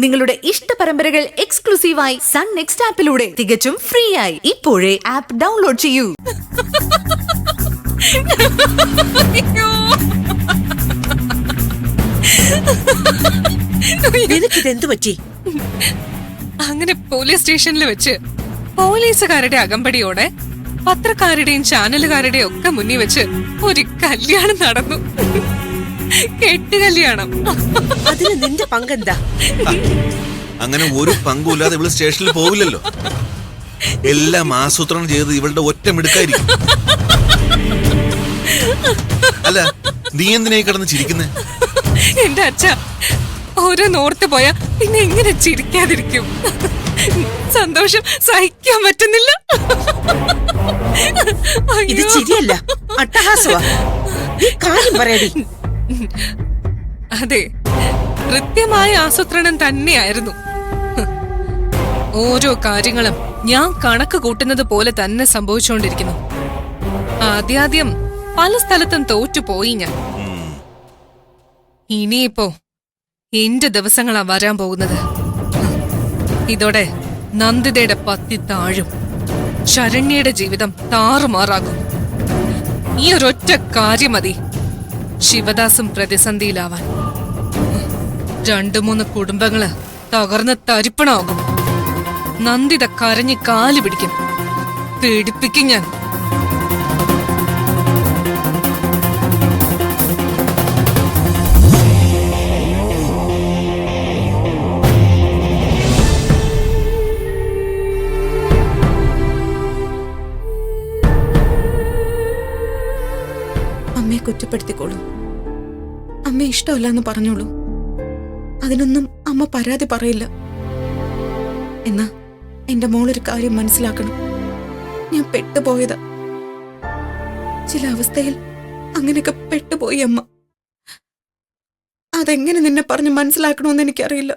നിങ്ങളുടെ ഇഷ്ട പരമ്പരകൾ എക്സ്ക്ലൂസീവായി സൺ നെക്സ്റ്റ് ആപ്പിലൂടെ തികച്ചും ഫ്രീ ആയി ഇപ്പോഴേ ആപ്പ് ഡൗൺലോഡ് ചെയ്യൂ. നിനക്കിതെന്തു പറ്റി? അങ്ങനെ പോലീസ് സ്റ്റേഷനിൽ വെച്ച് പോലീസുകാരുടെ അകമ്പടിയോടെ പത്രക്കാരുടെയും ചാനലുകാരുടെയും ഒക്കെ മുന്നിൽ വെച്ച് ഒരു കല്യാണം നടന്നു. കെട്ടുകല്യാണം. അതിന് നിന്റെ പങ്കെന്താ? അങ്ങനെ ഒരു പങ്കുമില്ലാതെ ഇവള് സ്റ്റേഷനിൽ പോവില്ലല്ലോ. എല്ലാം ആസൂത്രണം ചെയ്ത് ഇവളുടെ ഒറ്റ മിടുക്കായിരിക്കും. അല്ല, നീ എന്തിനായി കിടന്ന് ചിരിക്കുന്നേ? എന്റെ അച്ഛ ഓരോ നോർത്ത് പോയാ പിന്നെ എങ്ങനെ ചിരിക്കാതിരിക്കും? സന്തോഷം സഹിക്കാൻ പറ്റുന്നില്ല. ഇത് ചിരിയല്ല, അട്ടഹാസവാ. നീ കാര്യം പറയടി. അതെ, കൃത്യമായ ആസൂത്രണം തന്നെയായിരുന്നു. ഓരോ കാര്യങ്ങളും ഞാൻ കണക്ക് കൂട്ടുന്നത് പോലെ തന്നെ സംഭവിച്ചുകൊണ്ടിരിക്കുന്നു. ആദ്യാദ്യം പല സ്ഥലത്തും തോറ്റുപോയി ഞാൻ. ഇനിയിപ്പോ എന്റെ ദിവസങ്ങളാ വരാൻ പോകുന്നത്. ഇതോടെ നന്ദിതയുടെ പത്തി താഴും, ശരണ്യയുടെ ജീവിതം താറുമാറാകും. ഈ ഒരൊറ്റ കാര്യം മതി ശിവദാസും പ്രതിസന്ധിയിലാവാൻ. 2-3 കുടുംബങ്ങള് തകർന്ന് തരിപ്പണമാകും. നന്ദിത കരഞ്ഞ് കാല് പിടിക്കും, പീഡിപ്പിക്കും ഞാൻ. അമ്മയെ കുറ്റപ്പെടുത്തിക്കോളൂ. അമ്മ ഇഷ്ടമല്ലെന്ന് പറഞ്ഞോളൂ. അതിനൊന്നും അമ്മ പരാതി പറയില്ല. എന്നാ എന്റെ മോളൊരു കാര്യം മനസ്സിലാക്കണം. ഞാൻ പെട്ടുപോയതാ. ചില അവസ്ഥയിൽ അങ്ങനെയൊക്കെ പെട്ടുപോയി അമ്മ. അതെങ്ങനെ നിന്നെ പറഞ്ഞ് മനസ്സിലാക്കണമെന്ന് എനിക്കറിയില്ല.